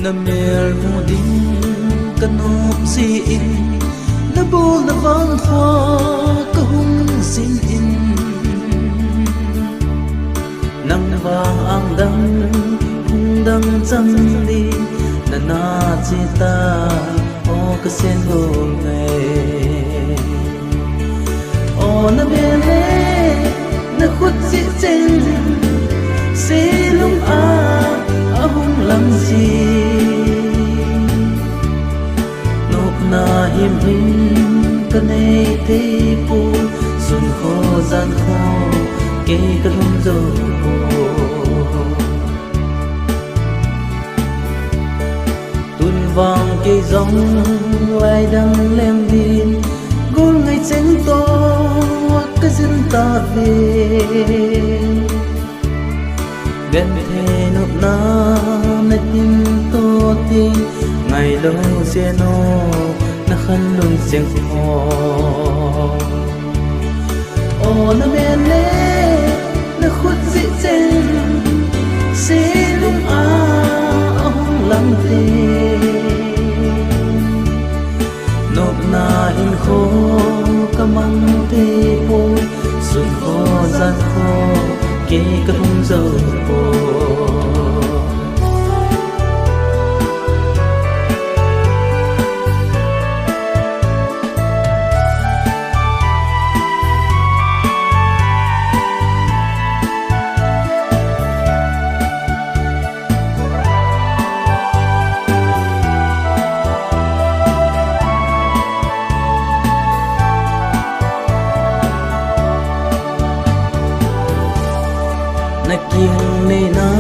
na mer mu ding kanop si in na bol na vang hoa kahung sin in nang vang ang dang hung dang chang đi na na chi ta o ka sen gol ngay o na bele na khut si chen si lung a hung lam si nop na him him ka nei te pu sun kho gian kho ke ka lum zo po tun vang ke dòng lai đang lem din gol ngày cheng to ka zin ta ve gần thế nộp na na tin to tin ngày lâu xe no na khăn lung xieng ho o na men le na khut si chen si lung a hong lam te nộp na in kho ka mang te po sun kho gian kho ke ka hung zo po na kiêng này na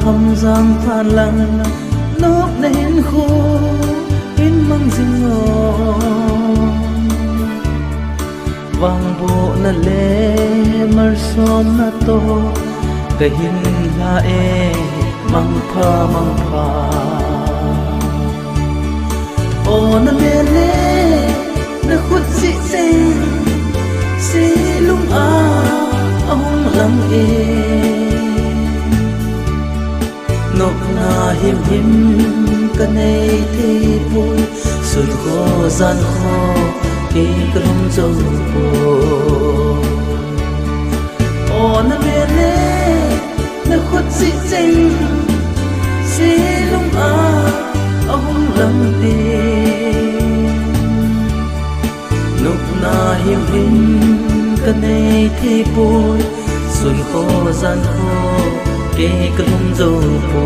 hâm giang phan lăng nốt na hin khô hin mang dinh ngò vang bộ na lê mar son na to cái hin la e mang pha o na mê lê na khut si sen si lung a ông lăng e nộp na him him ka nei te pui sun kho gian kho ke ka lum zo po o na me le na khut si chen si lung a ông lăng te nộp na him him ka nei te pui sun kho gian kho ke ka lum zo po